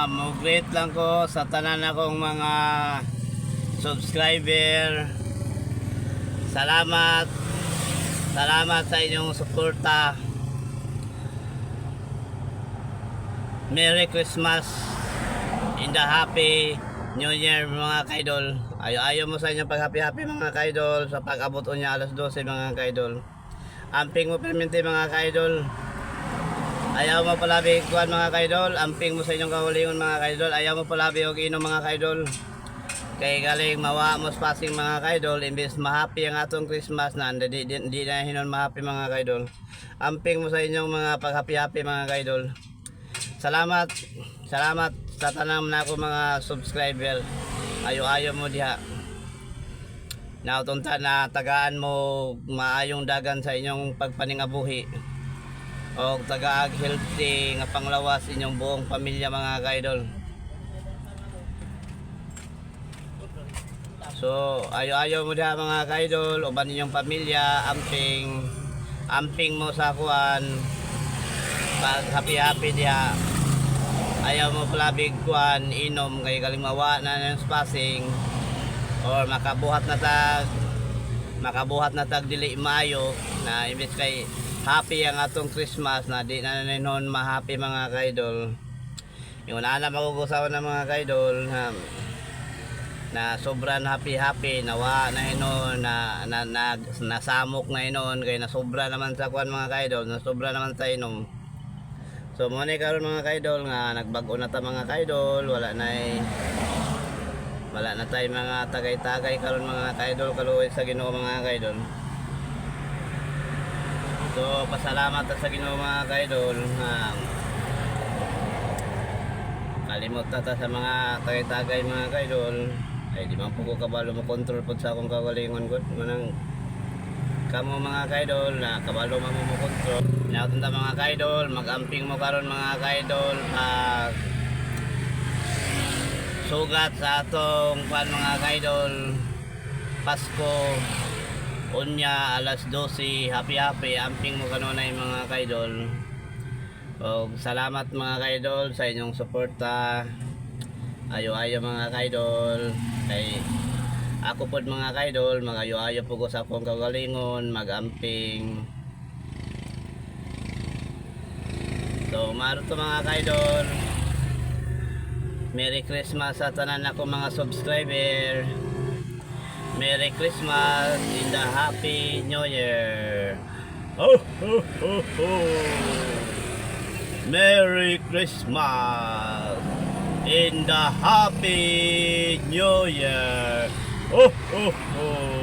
Mag-greet lang ko sa tanan akong mga subscriber. Salamat. Salamat sa inyong suporta. Merry Christmas in the Happy New Year mga kaidol. Ayaw mo sa inyong pag-happy mga kaidol sa pag-abot niya alas 12 mga kaidol. Amping mo permente mga kaidol. Ayaw mo palabi kuan mga kaidol, amping mo sa inyong kahulingon mga kaidol. Ayaw mo palabi og inom mga kaidol. Kay galing mawa mo spasing mga kaidol, imbes ma-happy ang atong Christmas na di na hinon ma-happy mga kaidol. Amping mo sa inyong mga pag-happy mga kaidol. Salamat sa tanang na ako mga subscriber. Ayaw mo diha. Nautunta na tagaan mo maayong dagan sa inyong pagpaningabuhi. O tagaag healthy nga panglawas inyong buong pamilya mga kaidol. So ayaw mo diha mga kaidol, uban inyong pamilya, amping mo sa kuan pag happy diha. Ayaw mo palabig kuan inom kay galing mawa na ng spasing or makabuhat na tag dili maayo na imbes kay happy ang atong Christmas na di na noon ma-happy mga kaidol. Yung na magugusawan ng mga kaidol na sobrang happy nawa na hinon na nasamok na hinon kay na sobra naman sa kuan mga kaidol, na sobra naman sa inom. So mo ni karon mga kaidol nga nagbag-o na ta mga kaidol, wala na tay mga tagay-tagay karon mga kaidol kaluoy sa Ginoo mga kaidol. So pasalamat sa Ginoo mga kaidol. Kalimot ta sa mga tagay-tagay mga kaidol. Ay di man po ko kabalo mo control pod sa akong kagalingon gud manang kamo mga kaidol na kabalo mo control. Naton ta mga kaidol, mag-amping mo karon mga kaidol pag sugat sa atong pan mga kaidol Pasko unya alas 12 happy amping mo kanunay mga kaidol. O salamat mga kaidol sa inyong suporta. Ayo mga kaidol kay ako pod mga kaidol magayo po ko sa akong kagalingon magamping. So maro to mga kaidol. Merry Christmas sa tanan ako mga subscriber. Merry Christmas in the Happy New Year. Ho ho ho ho. Merry Christmas in the Happy New Year. Ho ho ho.